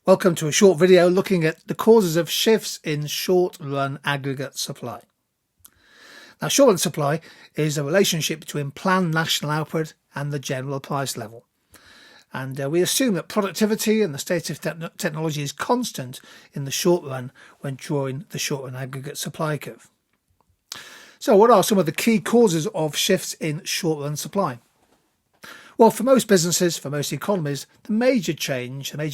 Welcome to a short video looking at the causes of shifts in short-run aggregate supply. Now, short-run supply is a relationship between planned national output and the general price level. And we assume that productivity and the state of technology is constant in the short run when drawing the short-run aggregate supply curve. So what are some of the key causes of shifts in short-run supply? Well, for most businesses, for most economies, the major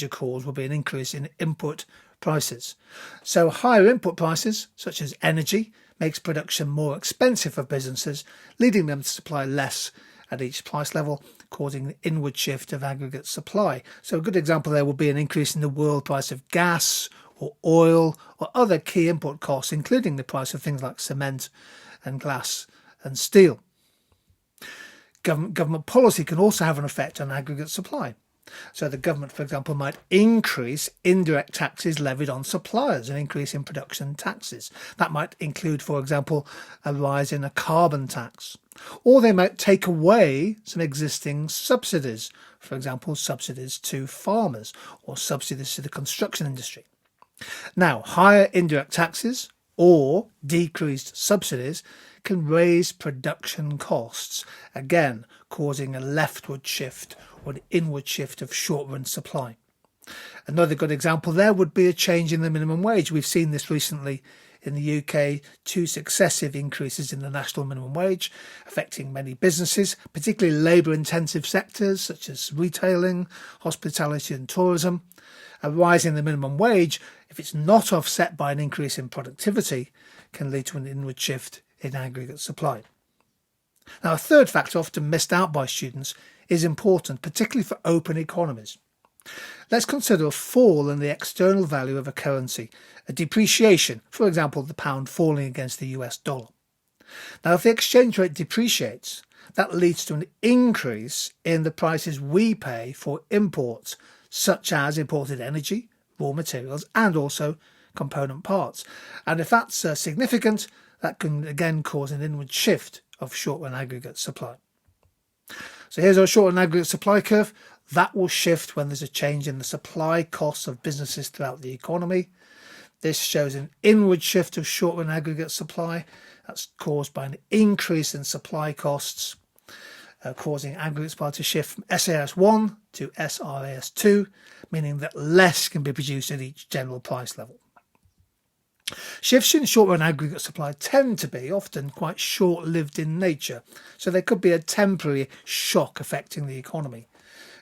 cause will be an increase in input prices. So higher input prices, such as energy, makes production more expensive for businesses, leading them to supply less at each price level, causing an inward shift of aggregate supply. So a good example there would be an increase in the world price of gas or oil or other key input costs, including the price of things like cement and glass and steel. Government policy can also have an effect on aggregate supply. So the government, for example, might increase indirect taxes levied on suppliers, an increase in production taxes. That might include, for example, a rise in a carbon tax. Or they might take away some existing subsidies, for example, subsidies to farmers or subsidies to the construction industry. Now, higher indirect taxes or decreased subsidies can raise production costs, again causing a leftward shift or an inward shift of short-run supply. Another good example there would be a change in the minimum wage. We've seen this recently in the UK, 2 successive increases in the national minimum wage, affecting many businesses, particularly labour-intensive sectors such as retailing, hospitality and tourism. A rise in the minimum wage, if it's not offset by an increase in productivity, can lead to an inward shift in aggregate supply. Now, a third factor often missed out by students is important, particularly for open economies. Let's consider a fall in the external value of a currency, a depreciation, for example, the pound falling against the US dollar. Now, if the exchange rate depreciates, that leads to an increase in the prices we pay for imports, such as imported energy, raw materials, and also component parts. And if that's significant, that can again cause an inward shift of short-run aggregate supply. So here's our short-run aggregate supply curve. That will shift when there's a change in the supply costs of businesses throughout the economy. This shows an inward shift of short-run aggregate supply. That's caused by an increase in supply costs, causing aggregate supply to shift from SAS1 to SRAS2, meaning that less can be produced at each general price level. Shifts in short-run aggregate supply tend to be often quite short-lived in nature, so there could be a temporary shock affecting the economy.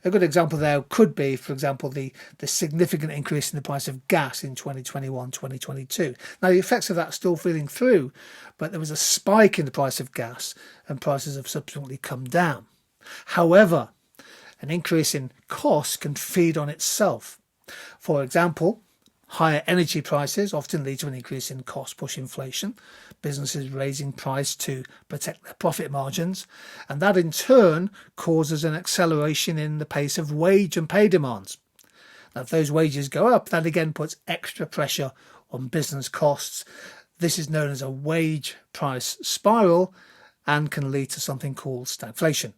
A good example there could be, for example, the significant increase in the price of gas in 2021-2022. Now, the effects of that are still feeling through, but there was a spike in the price of gas and prices have subsequently come down. However, an increase in costs can feed on itself. For example, higher energy prices often lead to an increase in cost-push inflation, businesses raising price to protect their profit margins, and that in turn causes an acceleration in the pace of wage and pay demands. Now, if those wages go up, that again puts extra pressure on business costs. This is known as a wage price spiral and can lead to something called stagflation.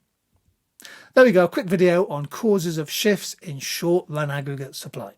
There we go, a quick video on causes of shifts in short-run aggregate supply.